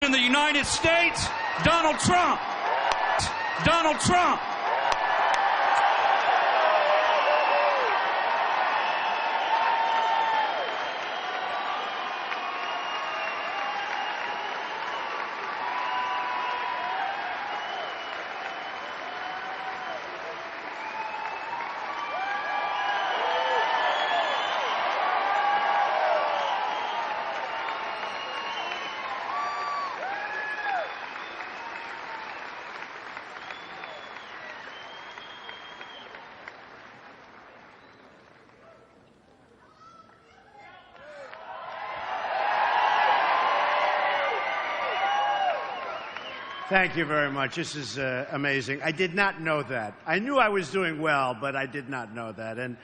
of the United States, Donald Trump. Donald Trump. Thank you very much. This is amazing. I did not know that. I knew I was doing well, but I did not know that. And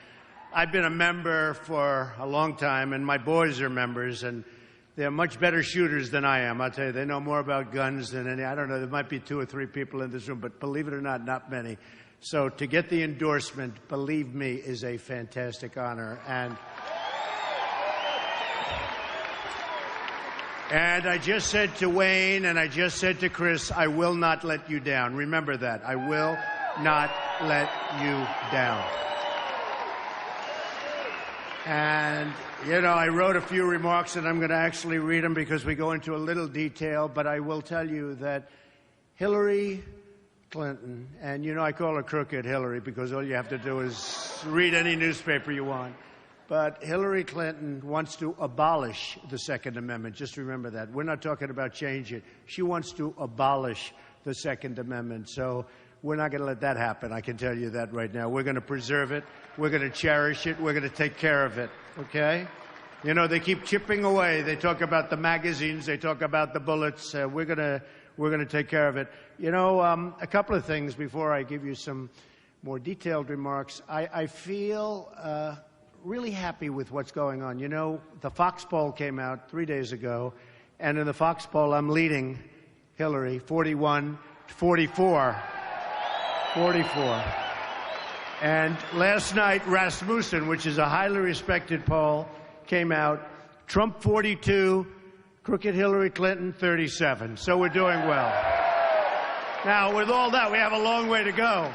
I've been a member for a long time, and my boys are members, and they're much better shooters than I am. I'll tell you, they know more about guns than any. I don't know, there might be 2 or 3 people in this room, but believe it or not, not many. So to get the endorsement, believe me, is a fantastic honor. And I just said to Wayne and I just said to Chris, I will not let you down. Remember that. I will not let you down. And, you know, I wrote a few remarks and I'm going to actually read them because we go into a little detail, but I will tell you that Hillary Clinton, and you know I call her Crooked Hillary because all you have to do is read any newspaper you want. But Hillary Clinton wants to abolish the Second Amendment. Just remember that. We're not talking about change it. She wants to abolish the Second Amendment. So we're not going to let that happen. I can tell you that right now. We're going to preserve it. We're going to cherish it. We're going to take care of it. Okay? You know, they keep chipping away. They talk about the magazines. They talk about the bullets. We're going to take care of it. You know, a couple of things before I give you some more detailed remarks. I feel really happy with what's going on. You know, the Fox poll came out 3 days ago, and in the Fox poll, I'm leading Hillary 41-44. 44. And last night, Rasmussen, which is a highly respected poll, came out. Trump 42, Crooked Hillary Clinton 37. So we're doing well. Now, with all that, we have a long way to go.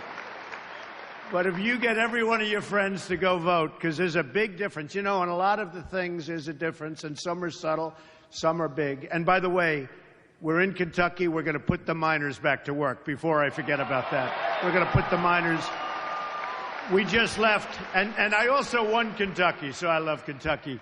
But if you get every one of your friends to go vote, because there's a big difference. You know, on a lot of the things, there's a difference, and some are subtle, some are big. And by the way, we're in Kentucky. We're going to put the miners back to work before I forget about that. We're going to put the miners. We just left, and I also won Kentucky, so I love Kentucky.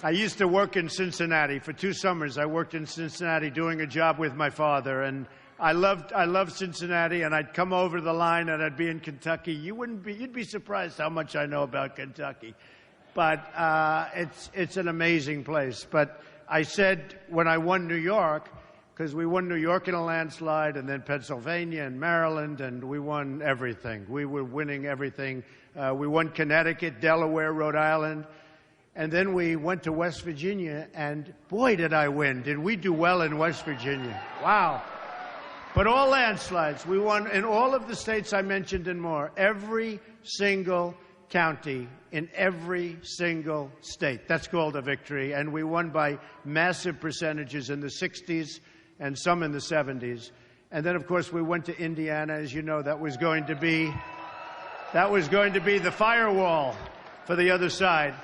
I used to work in Cincinnati. For 2 summers, I worked in Cincinnati doing a job with my father, and I loved Cincinnati, and I'd come over the line and I'd be in Kentucky. You'd be surprised how much I know about Kentucky. But it's an amazing place. But I said when I won New York, because we won New York in a landslide, and then Pennsylvania and Maryland, and we won everything. We were winning everything. We won Connecticut, Delaware, Rhode Island. And then we went to West Virginia, and boy, did I win. Did we do well in West Virginia. Wow. But all landslides. We won in all of the states I mentioned and more. Every single county in every single state. That's called a victory. And we won by massive percentages in the 60s and some in the 70s. And then, of course, we went to Indiana. As you know, that was going to be the firewall for the other side.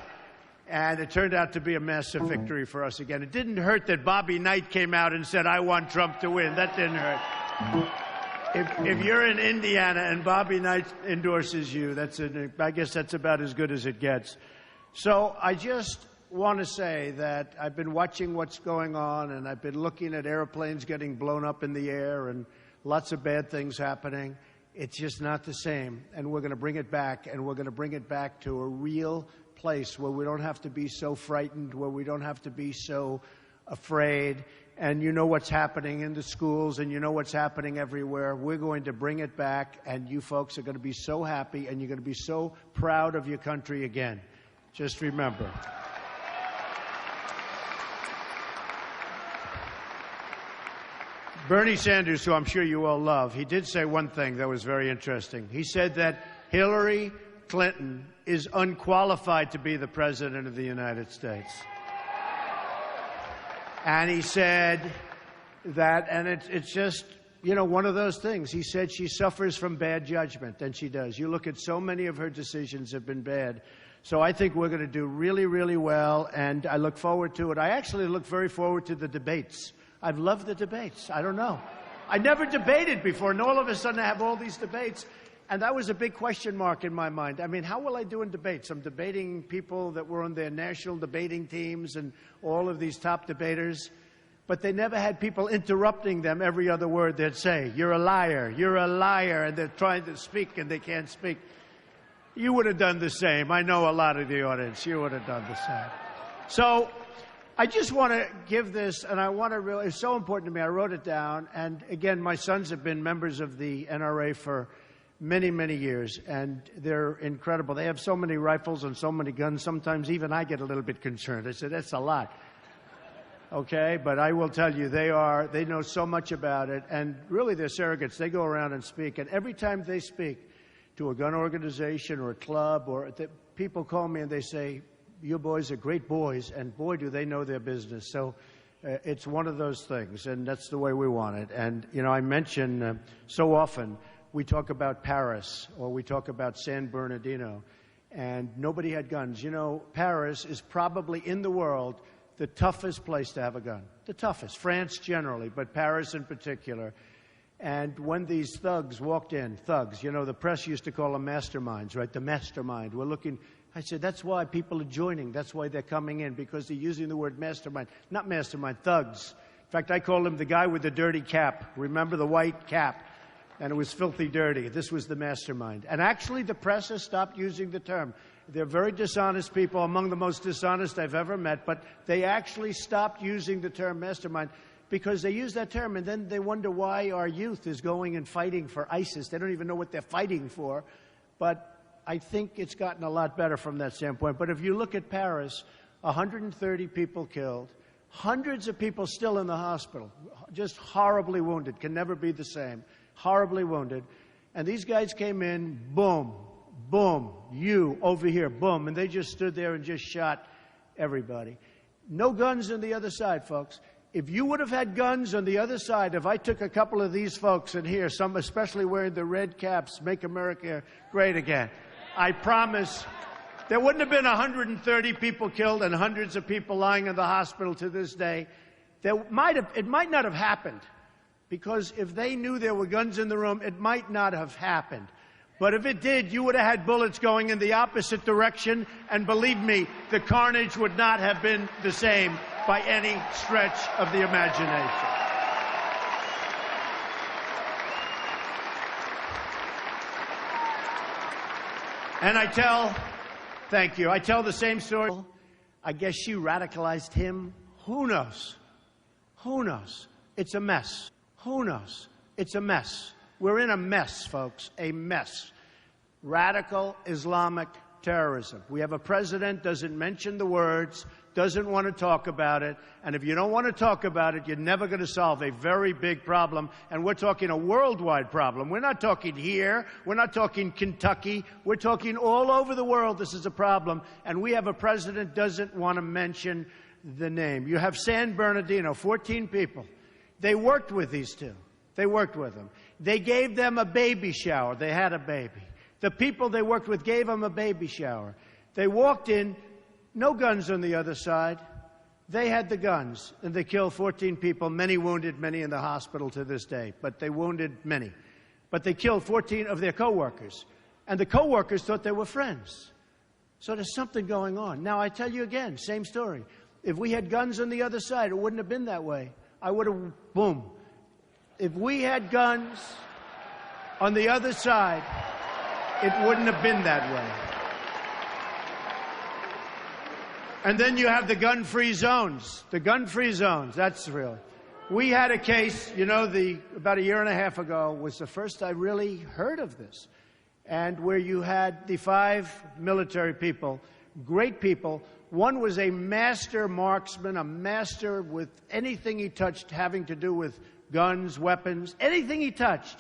And it turned out to be a massive victory for us again. It didn't hurt that Bobby Knight came out and said, I want Trump to win. That didn't hurt. If you're in Indiana and Bobby Knight endorses you, I guess that's about as good as it gets. So I just want to say that I've been watching what's going on, and I've been looking at airplanes getting blown up in the air and lots of bad things happening. It's just not the same, and we're going to bring it back, and we're going to bring it back to a real place where we don't have to be so frightened, where we don't have to be so afraid. And you know what's happening in the schools, and you know what's happening everywhere. We're going to bring it back, and you folks are going to be so happy, and you're going to be so proud of your country again. Just remember. Bernie Sanders, who I'm sure you all love, he did say one thing that was very interesting. He said that Hillary Clinton is unqualified to be the President of the United States. And he said and it's just, you know, one of those things. He said she suffers from bad judgment, and she does. You look at so many of her decisions have been bad. So I think we're going to do really, really well, and I look forward to it. I actually look very forward to the debates. I've loved the debates. I don't know. I never debated before, and all of a sudden I have all these debates. And that was a big question mark in my mind. I mean, how will I do in debates? I'm debating people that were on their national debating teams and all of these top debaters. But they never had people interrupting them every other word they'd say. You're a liar. You're a liar. And they're trying to speak and they can't speak. You would have done the same. I know a lot of the audience. You would have done the same. So I just want to give this, and I want to really, it's so important to me. I wrote it down. And again, my sons have been members of the NRA for many, many years, and they're incredible. They have so many rifles and so many guns. Sometimes even I get a little bit concerned. I said, that's a lot. Okay, but I will tell you, they know so much about it, and really they're surrogates. They go around and speak, and every time they speak to a gun organization or a club, or people call me and they say, you boys are great boys, and boy, do they know their business. So it's one of those things, and that's the way we want it. And, you know, I mention so often, we talk about Paris, or we talk about San Bernardino, and nobody had guns. You know, Paris is probably in the world the toughest place to have a gun. The toughest. France generally, but Paris in particular. And when these thugs walked in, thugs, you know, the press used to call them masterminds, right? The mastermind. We're looking, I said, that's why people are joining. That's why they're coming in, because they're using the word mastermind. Not mastermind, thugs. In fact, I call him the guy with the dirty cap. Remember the white cap? And it was filthy dirty. This was the mastermind. And actually, the press has stopped using the term. They're very dishonest people, among the most dishonest I've ever met, but they actually stopped using the term mastermind because they use that term, and then they wonder why our youth is going and fighting for ISIS. They don't even know what they're fighting for. But I think it's gotten a lot better from that standpoint. But if you look at Paris, 130 people killed, hundreds of people still in the hospital, just horribly wounded, can never be the same. Horribly wounded. And these guys came in, boom, boom, you over here, boom. And they just stood there and just shot everybody. No guns on the other side, folks. If you would have had guns on the other side, if I took a couple of these folks in here, some especially wearing the red caps, Make America Great Again, I promise there wouldn't have been 130 people killed and hundreds of people lying in the hospital to this day. It might not have happened. Because if they knew there were guns in the room, it might not have happened. But if it did, you would have had bullets going in the opposite direction, and believe me, the carnage would not have been the same by any stretch of the imagination. And thank you, I tell the same story. I guess she radicalized him. Who knows? Who knows? It's a mess. Who knows? It's a mess. We're in a mess, folks, a mess. Radical Islamic terrorism. We have a president, doesn't mention the words, doesn't want to talk about it, and if you don't want to talk about it, you're never going to solve a very big problem, and we're talking a worldwide problem. We're not talking here, we're not talking Kentucky, we're talking all over the world this is a problem, and we have a president doesn't want to mention the name. You have San Bernardino, 14 people. They worked with these two. They worked with them. They gave them a baby shower. They had a baby. The people they worked with gave them a baby shower. They walked in, no guns on the other side. They had the guns, and they killed 14 people, many wounded, many in the hospital to this day. But they wounded many. But they killed 14 of their co-workers. And the co-workers thought they were friends. So there's something going on. Now, I tell you again, same story. If we had guns on the other side, it wouldn't have been that way. I would have, boom. If we had guns on the other side, it wouldn't have been that way. And then you have the gun-free zones. The gun-free zones, that's real. We had a case, you know, about a year and a half ago was the first I really heard of this. And where you had the 5 military people, great people. One was a master marksman, a master with anything he touched having to do with guns, weapons, anything he touched.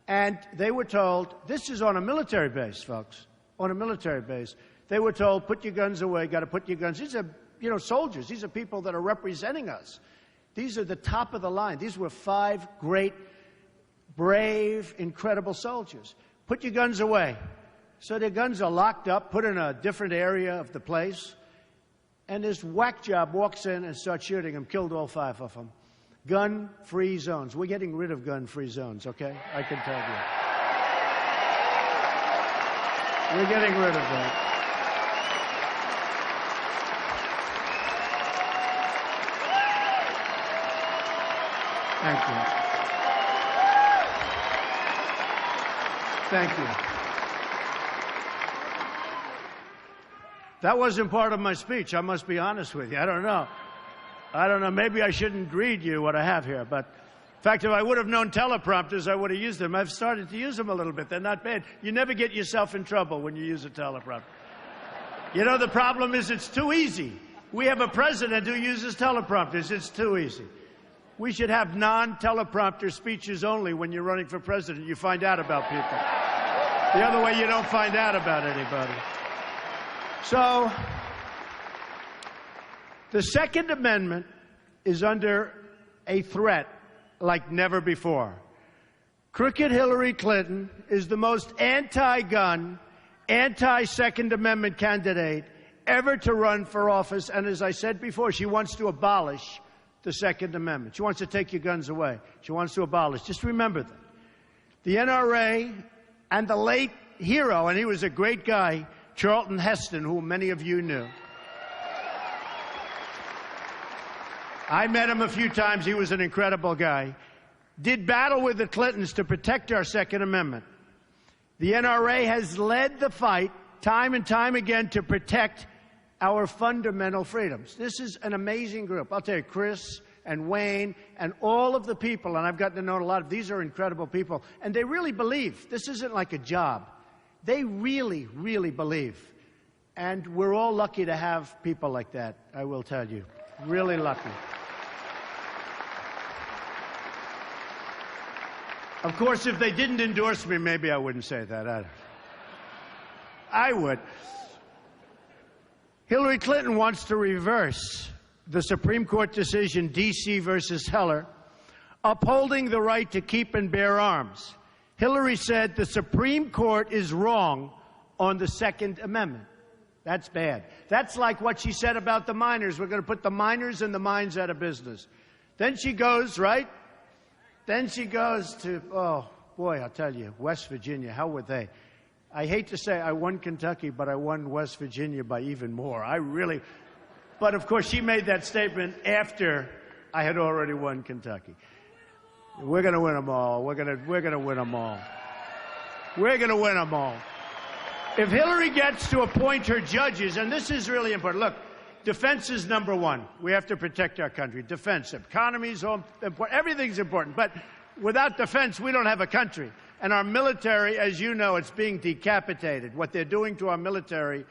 And they were told, this is on a military base, folks, on a military base. They were told, put your guns away, got to put your guns. These are, you know, soldiers. These are people that are representing us. These are the top of the line. These were 5 great, brave, incredible soldiers. Put your guns away. So their guns are locked up, put in a different area of the place. And this whack job walks in and starts shooting them, killed all 5 of them. Gun-free zones. We're getting rid of gun-free zones, okay? I can tell you. We're getting rid of that. Thank you. Thank you. That wasn't part of my speech. I must be honest with you. I don't know. Maybe I shouldn't read you what I have here. But in fact, if I would have known teleprompters, I would have used them. I've started to use them a little bit. They're not bad. You never get yourself in trouble when you use a teleprompter. You know, the problem is it's too easy. We have a president who uses teleprompters. It's too easy. We should have non-teleprompter speeches only when you're running for president. You find out about people. The other way, you don't find out about anybody. So, the Second Amendment is under a threat like never before. Crooked Hillary Clinton is the most anti-gun, anti-Second Amendment candidate ever to run for office. And as I said before, she wants to abolish the Second Amendment. She wants to take your guns away. She wants to abolish. Just remember that. The NRA and the late hero, and he was a great guy, Charlton Heston, who many of you knew. I met him a few times. He was an incredible guy. Did battle with the Clintons to protect our Second Amendment. The NRA has led the fight time and time again to protect our fundamental freedoms. This is an amazing group. I'll tell you, Chris and Wayne and all of the people, and I've gotten to know a lot of these are incredible people, and they really believe. This isn't like a job. They really, really believe. And we're all lucky to have people like that, I will tell you. Really lucky. Of course, if they didn't endorse me, maybe I wouldn't say that. I would. Hillary Clinton wants to reverse the Supreme Court decision, D.C. versus Heller, upholding the right to keep and bear arms. Hillary said the Supreme Court is wrong on the Second Amendment. That's bad. That's like what she said about the miners. We're going to put the miners and the mines out of business. Then she goes, right? Then she goes to, oh, boy, I'll tell you, West Virginia, how were they? I hate to say I won Kentucky, but I won West Virginia by even more. But of course, she made that statement after I had already won Kentucky. We're going to win them all. We're going to win them all. We're going to win them all. If Hillary gets to appoint her judges, and this is really important. Look, defense is number one. We have to protect our country. Defense, economy is all important. Everything's important. But without defense, we don't have a country. And our military, as you know, it's being decapitated. What they're doing to our military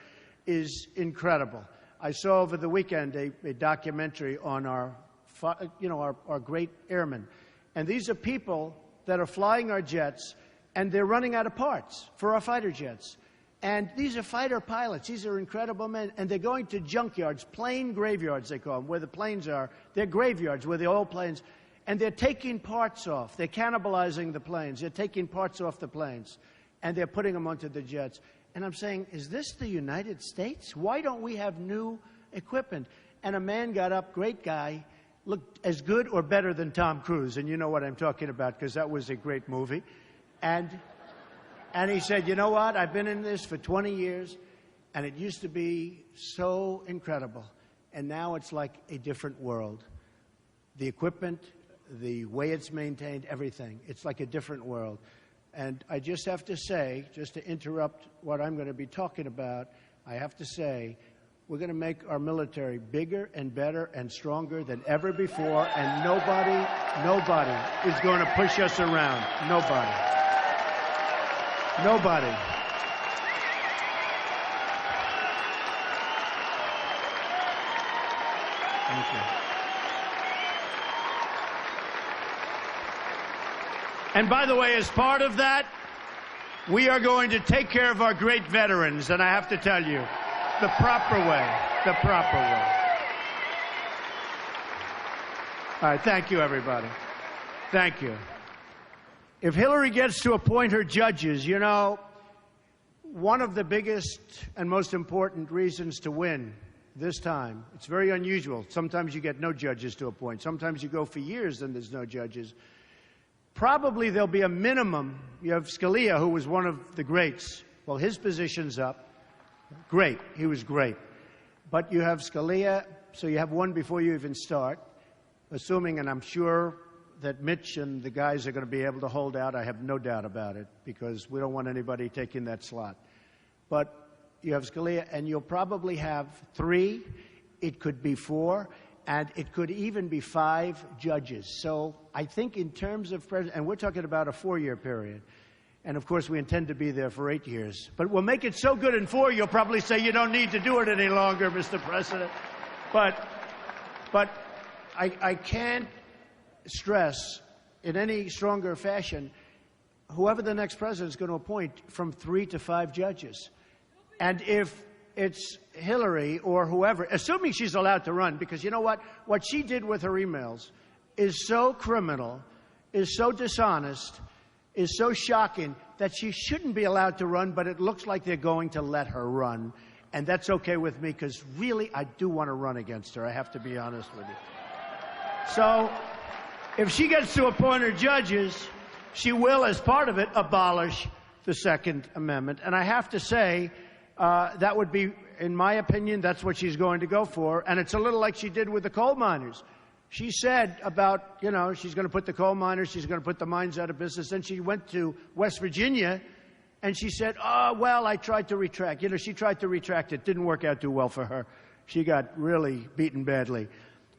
is incredible. I saw over the weekend a documentary on our great airmen. And these are people that are flying our jets, and they're running out of parts for our fighter jets. And these are fighter pilots. These are incredible men. And they're going to junkyards, plane graveyards, they call them, where the planes are. They're graveyards where the old planes. And they're taking parts off. They're cannibalizing the planes. They're taking parts off the planes. And they're putting them onto the jets. And I'm saying, is this the United States? Why don't we have new equipment? And a man got up, great guy, looked as good or better than Tom Cruise. And you know what I'm talking about, because that was a great movie. And he said, you know what? I've been in this for 20 years, and it used to be so incredible. And now it's like a different world. The equipment, the way it's maintained, everything. It's like a different world. And I just have to say, just to interrupt what I'm going to be talking about, I have to say, we're going to make our military bigger and better and stronger than ever before, and nobody is going to push us around. Nobody. Nobody. Thank you. And by the way, as part of that, we are going to take care of our great veterans, and I have to tell you, the proper way, the proper way. All right, thank you, everybody. Thank you. If Hillary gets to appoint her judges, you know, one of the biggest and most important reasons to win this time, it's very unusual. Sometimes you get no judges to appoint. Sometimes you go for years and there's no judges. Probably there'll be a minimum. You have Scalia, who was one of the greats. Well, his position's up. Great. He was great. But you have Scalia, so you have one before you even start, assuming, and I'm sure that Mitch and the guys are going to be able to hold out. I have no doubt about it, because we don't want anybody taking that slot. But you have Scalia, and you'll probably have 3. It could be 4, and it could even be 5 judges. So I think in terms of president, and we're talking about a 4-year period, and of course we intend to be there for 8 years. But we'll make it so good in 4, you'll probably say you don't need to do it any longer, Mr. President. But I can't stress in any stronger fashion, whoever the next president is going to appoint, from 3 to 5 judges. And if it's Hillary or whoever, assuming she's allowed to run, because you know what? What she did with her emails is so criminal, is so dishonest, is so shocking that she shouldn't be allowed to run, but it looks like they're going to let her run. And that's okay with me, because really I do want to run against her. I have to be honest with you. So if she gets to appoint her judges, she will, as part of it, abolish the Second Amendment. And I have to say, that would be, in my opinion, that's what she's going to go for. And it's a little like she did with the coal miners. She said about, you know, she's going to put the coal miners, she's going to put the mines out of business. Then she went to West Virginia, and she said, oh, well, I tried to retract. You know, she tried to retract it. Didn't work out too well for her. She got really beaten badly.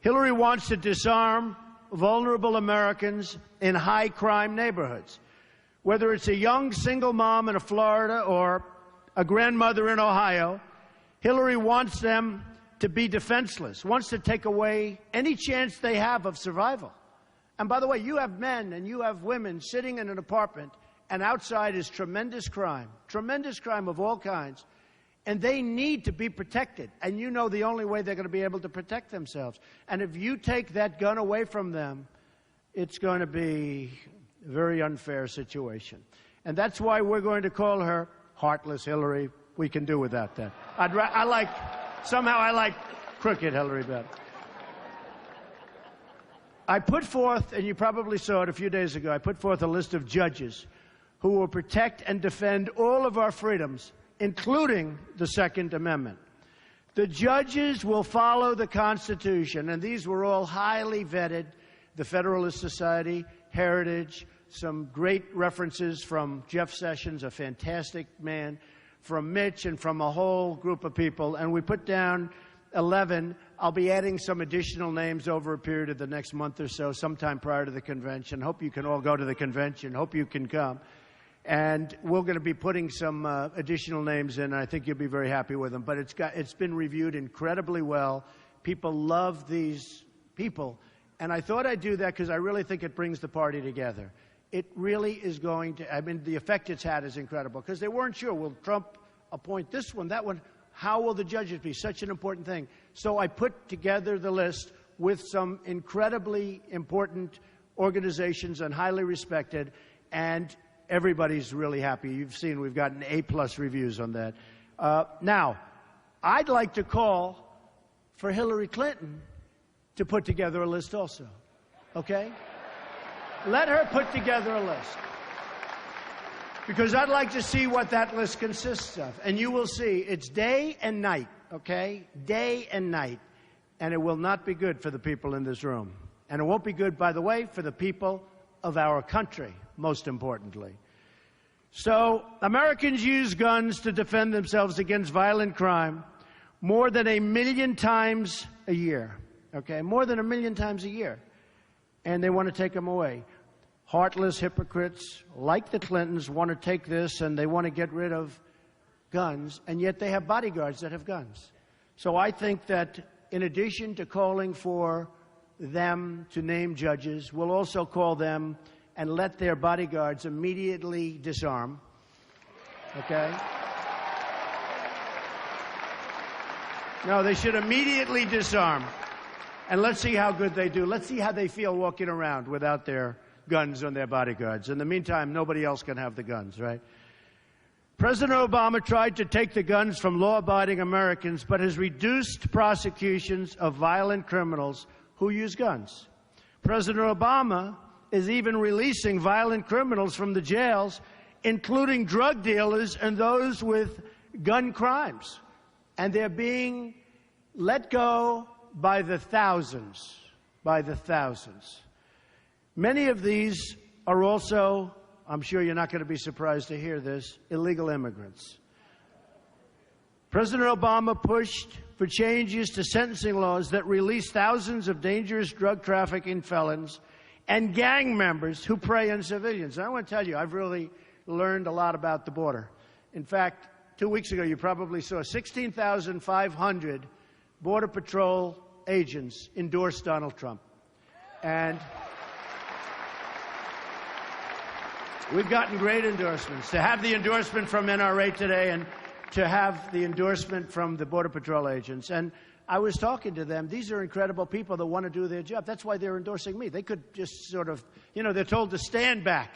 Hillary wants to disarm vulnerable Americans in high-crime neighborhoods. Whether it's a young single mom in Florida or a grandmother in Ohio, Hillary wants them to be defenseless, wants to take away any chance they have of survival. And by the way, you have men and you have women sitting in an apartment, and outside is tremendous crime of all kinds, and they need to be protected. And you know the only way they're going to be able to protect themselves. And if you take that gun away from them, it's going to be a very unfair situation. And that's why we're going to call her Heartless Hillary. We can do without that. Somehow I like Crooked Hillary better. I put forth, and you probably saw it a few days ago, I put forth a list of judges who will protect and defend all of our freedoms, including the Second Amendment. The judges will follow the Constitution, and these were all highly vetted. The Federalist Society, Heritage, some great references from Jeff Sessions, a fantastic man, from Mitch, and from a whole group of people. And we put down 11. I'll be adding some additional names over a period of the next month or so, sometime prior to the convention. Hope you can all go to the convention. Hope you can come. And we're going to be putting some additional names in. I think you'll be very happy with them. But it's been reviewed incredibly well. People love these people. And I thought I'd do that because I really think it brings the party together. It really is going to, I mean, the effect it's had is incredible, because they weren't sure, will Trump appoint this one, that one? How will the judges be? Such an important thing. So I put together the list with some incredibly important organizations and highly respected, and everybody's really happy. You've seen we've gotten A+ reviews on that. Now, I'd like to call for Hillary Clinton to put together a list also, okay? Let her put together a list, because I'd like to see what that list consists of. And you will see it's day and night, okay? Day and night. And it will not be good for the people in this room. And it won't be good, by the way, for the people of our country, most importantly. So Americans use guns to defend themselves against violent crime more than 1 million times a year, okay? More than 1 million times a year. And they want to take them away. Heartless hypocrites like the Clintons want to take this, and they want to get rid of guns, and yet they have bodyguards that have guns. So I think that in addition to calling for them to name judges, we'll also call them and let their bodyguards immediately disarm, okay? No, they should immediately disarm. And let's see how good they do. Let's see how they feel walking around without their guns on their bodyguards. In the meantime, nobody else can have the guns, right? President Obama tried to take the guns from law-abiding Americans, but has reduced prosecutions of violent criminals who use guns. President Obama is even releasing violent criminals from the jails, including drug dealers and those with gun crimes. And they're being let go by the thousands, Many of these are also, I'm sure you're not going to be surprised to hear this, illegal immigrants. President Obama pushed for changes to sentencing laws that release thousands of dangerous drug trafficking felons and gang members who prey on civilians. And I want to tell you, I've really learned a lot about the border. In fact, 2 weeks ago, you probably saw 16,500 Border Patrol agents endorse Donald Trump. And we've gotten great endorsements. To have the endorsement from NRA today and to have the endorsement from the Border Patrol agents. And I was talking to them. These are incredible people that want to do their job. That's why they're endorsing me. They could just sort of, you know, they're told to stand back.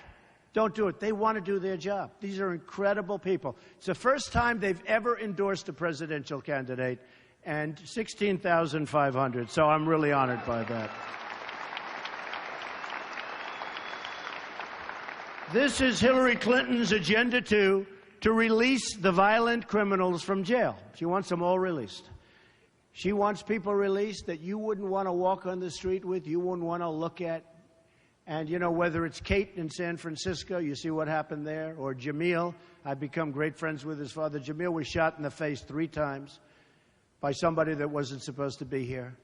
Don't do it. They want to do their job. These are incredible people. It's the first time they've ever endorsed a presidential candidate, and 16,500. So I'm really honored by that. This is Hillary Clinton's agenda, too, to release the violent criminals from jail. She wants them all released. She wants people released that you wouldn't want to walk on the street with, you wouldn't want to look at. And, you know, whether it's Kate in San Francisco, you see what happened there, or Jamil. I've become great friends with his father. Jamil was shot in the face 3 times by somebody that wasn't supposed to be here.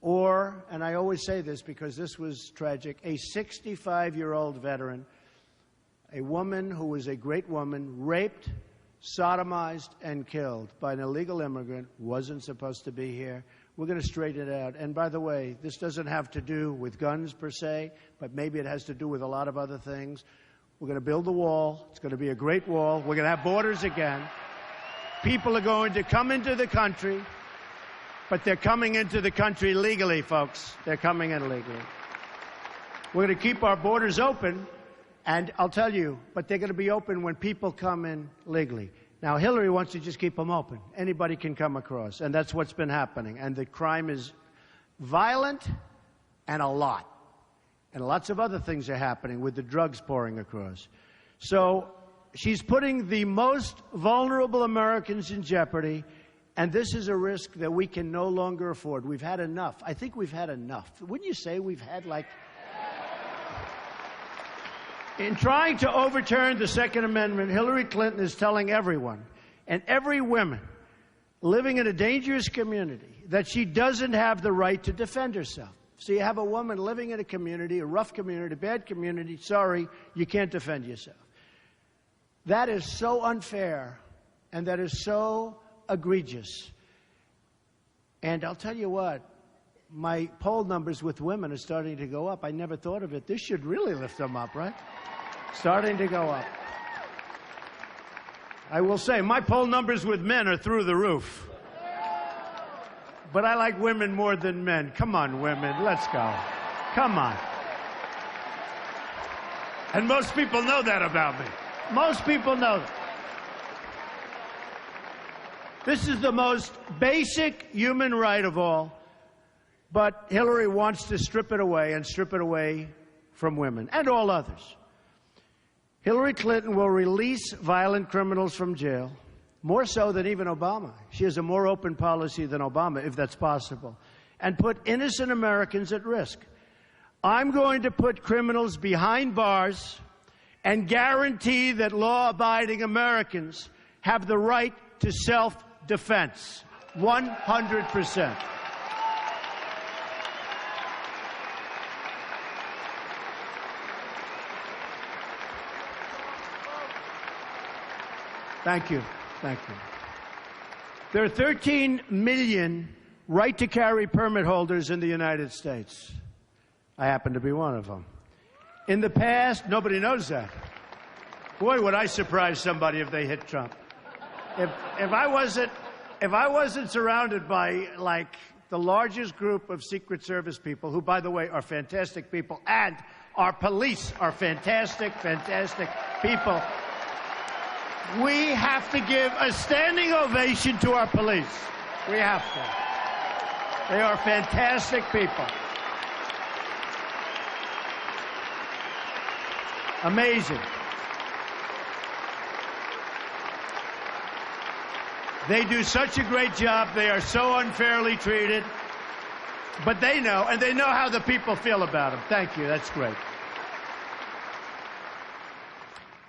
Or, and I always say this because this was tragic, a 65-year-old veteran, a woman who was a great woman, raped, sodomized, and killed by an illegal immigrant, wasn't supposed to be here. We're going to straighten it out. And by the way, this doesn't have to do with guns per se, but maybe it has to do with a lot of other things. We're going to build a wall. It's going to be a great wall. We're going to have borders again. People are going to come into the country, but they're coming into the country legally, folks. They're coming in legally. We're going to keep our borders open, and I'll tell you, but they're going to be open when people come in legally. Now, Hillary wants to just keep them open. Anybody can come across, and that's what's been happening. And the crime is violent and a lot. And lots of other things are happening with the drugs pouring across. So she's putting the most vulnerable Americans in jeopardy, and this is a risk that we can no longer afford. We've had enough. I think we've had enough. Wouldn't you say we've had, like... In trying to overturn the Second Amendment, Hillary Clinton is telling everyone, and every woman living in a dangerous community, that she doesn't have the right to defend herself. So you have a woman living in a community, a rough community, a bad community, sorry, you can't defend yourself. That is so unfair, and that is so egregious. And I'll tell you what, my poll numbers with women are starting to go up. I never thought of it. This should really lift them up, right? Starting to go up. I will say, my poll numbers with men are through the roof. But I like women more than men. Come on, women, let's go. Come on. And most people know that about me. Most people know that. This is the most basic human right of all. But Hillary wants to strip it away, and strip it away from women and all others. Hillary Clinton will release violent criminals from jail, more so than even Obama. She has a more open policy than Obama, if that's possible, and put innocent Americans at risk. I'm going to put criminals behind bars and guarantee that law-abiding Americans have the right to self-defense. 100%. Thank you. Thank you. There are 13 million right-to-carry permit holders in the United States. I happen to be one of them. In the past, nobody knows that. Boy, would I surprise somebody if they hit Trump. If I wasn't surrounded by, like, the largest group of Secret Service people, who, by the way, are fantastic people, and our police are fantastic, fantastic people. We have to give a standing ovation to our police. We have to. They are fantastic people. Amazing. They do such a great job. They are so unfairly treated. But they know, and they know how the people feel about them. Thank you. That's great.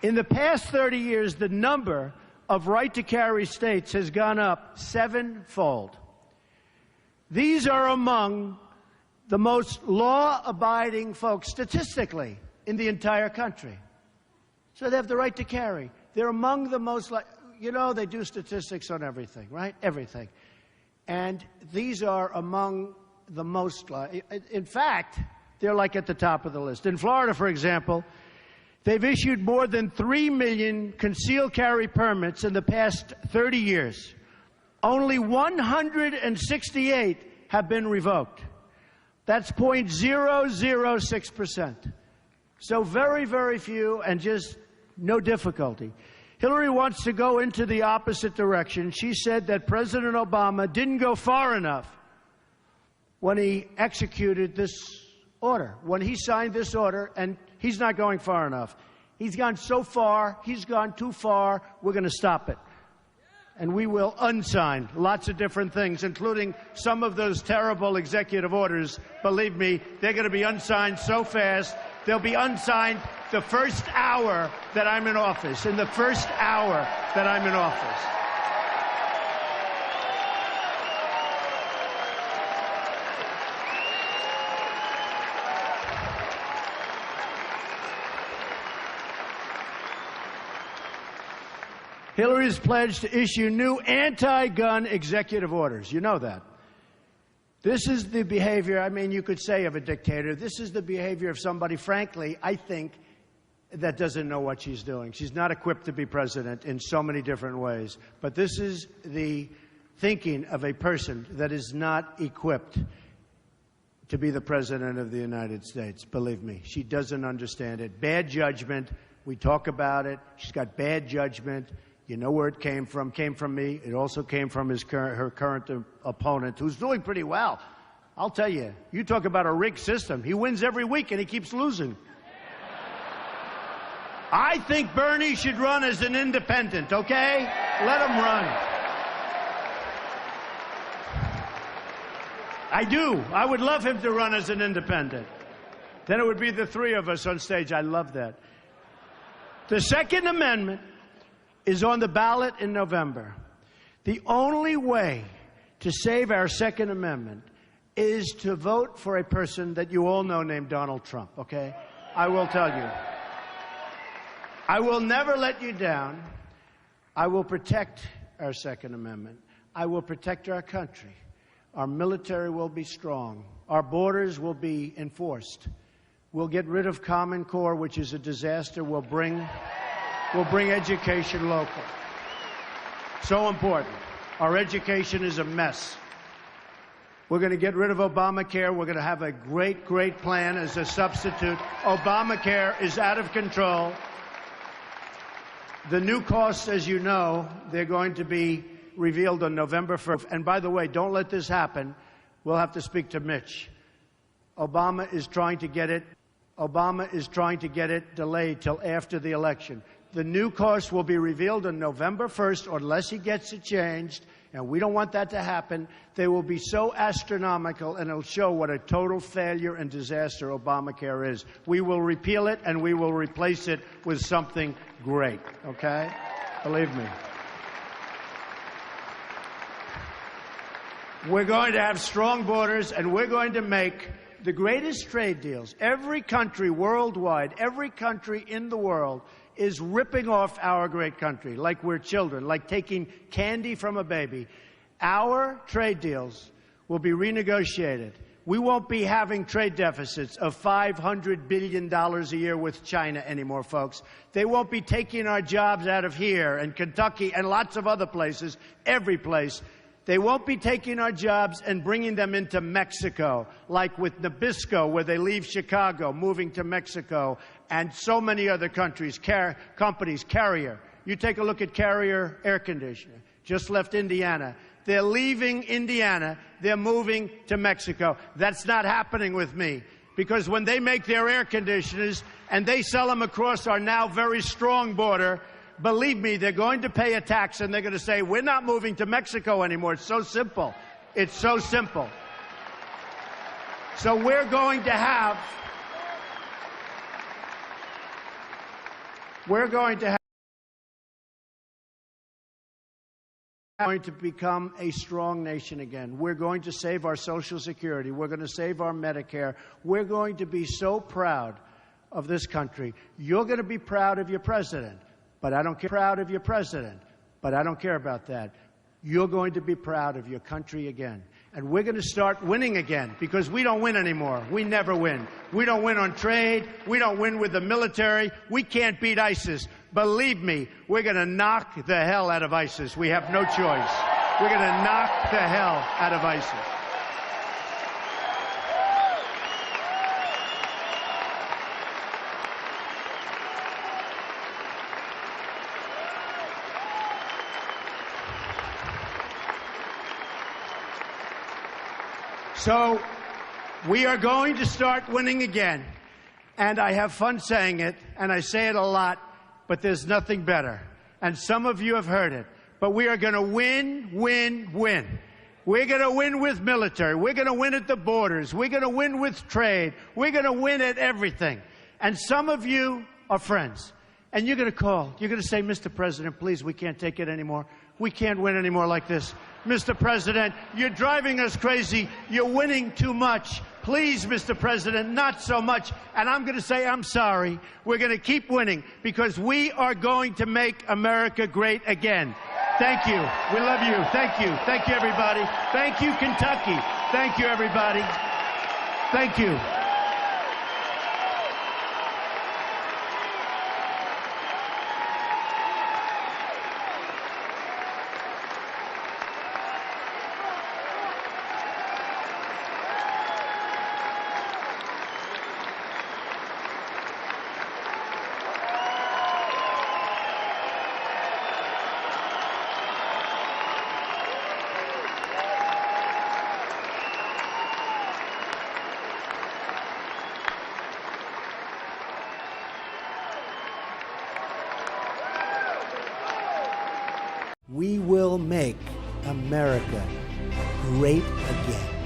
In the past 30 years, the number of right-to-carry states has gone up 7-fold. These are among the most law-abiding folks, statistically, in the entire country. So they have the right to carry. They're among the most, you know, they do statistics on everything, right? Everything. And these are among the most, in fact, they're like at the top of the list. In Florida, for example, they've issued more than 3 million concealed carry permits in the past 30 years. Only 168 have been revoked. That's 0.006%. So very, very few and just no difficulty. Hillary wants to go into the opposite direction. She said that President Obama didn't go far enough when he executed this order, when he signed this order, and he's not going far enough. He's gone so far, he's gone too far, we're going to stop it. And we will unsign lots of different things, including some of those terrible executive orders. Believe me, they're going to be unsigned so fast, they'll be unsigned the first hour that I'm in office, in the first hour that I'm in office. Hillary's pledged to issue new anti-gun executive orders. You know that. This is the behavior, I mean, you could say of a dictator. This is the behavior of somebody, frankly, I think, that doesn't know what she's doing. She's not equipped to be president in so many different ways. But this is the thinking of a person that is not equipped to be the president of the United States. Believe me, she doesn't understand it. Bad judgment. We talk about it. She's got bad judgment. You know where it came from. Came from me. It also came from her current opponent, who's doing pretty well. I'll tell you, you talk about a rigged system. He wins every week and he keeps losing. I think Bernie should run as an independent, okay? Let him run. I do. I would love him to run as an independent. Then it would be the three of us on stage. I love that. The Second Amendment is on the ballot in November. The only way to save our Second Amendment is to vote for a person that you all know named Donald Trump, okay? I will tell you. I will never let you down. I will protect our Second Amendment. I will protect our country. Our military will be strong. Our borders will be enforced. We'll get rid of Common Core, which is a disaster. We'll bring education local. So important. Our education is a mess. We're going to get rid of Obamacare. We're going to have a great, great plan as a substitute. Obamacare is out of control. The new costs, as you know, they're going to be revealed on November 1st. And by the way, don't let this happen. We'll have to speak to Mitch. Obama is trying to get it delayed till after the election. The new cost will be revealed on November 1st, unless he gets it changed, and we don't want that to happen. They will be so astronomical, and it'll show what a total failure and disaster Obamacare is. We will repeal it, and we will replace it with something great, okay? Believe me. We're going to have strong borders, and we're going to make the greatest trade deals. Every country worldwide, every country in the world is ripping off our great country like we're children, like taking candy from a baby. Our trade deals will be renegotiated. We won't be having trade deficits of $500 billion a year with China anymore, folks. They won't be taking our jobs out of here and Kentucky and lots of other places, every place. They won't be taking our jobs and bringing them into Mexico, like with Nabisco, where they leave Chicago, moving to Mexico, and so many other countries, companies. Carrier. You take a look at Carrier Air Conditioner. Just left Indiana. They're leaving Indiana. They're moving to Mexico. That's not happening with me, because when they make their air conditioners and they sell them across our now very strong border, believe me, they're going to pay a tax, and they're going to say, we're not moving to Mexico anymore. It's so simple. It's so simple. So we're going to have become a strong nation again. We're going to save our Social Security. We're going to save our Medicare. We're going to be so proud of this country. You're going to be proud of your president, but I don't care. Proud of your president, but I don't care about that. You're going to be proud of your country again. And we're going to start winning again, because we don't win anymore. We never win. We don't win on trade. We don't win with the military. We can't beat ISIS. Believe me, we're going to knock the hell out of ISIS. We have no choice. We're going to knock the hell out of ISIS. So we are going to start winning again. And I have fun saying it, and I say it a lot, but there's nothing better. And some of you have heard it. But we are going to win, win, win. We're going to win with military. We're going to win at the borders. We're going to win with trade. We're going to win at everything. And some of you are friends. And you're going to call. You're going to say, Mr. President, please, we can't take it anymore. We can't win anymore like this. Mr. President, you're driving us crazy. You're winning too much. Please, Mr. President, not so much. And I'm going to say, I'm sorry. We're going to keep winning, because we are going to make America great again. Thank you. We love you. Thank you. Thank you, everybody. Thank you, Kentucky. Thank you, everybody. Thank you. We will make America great again.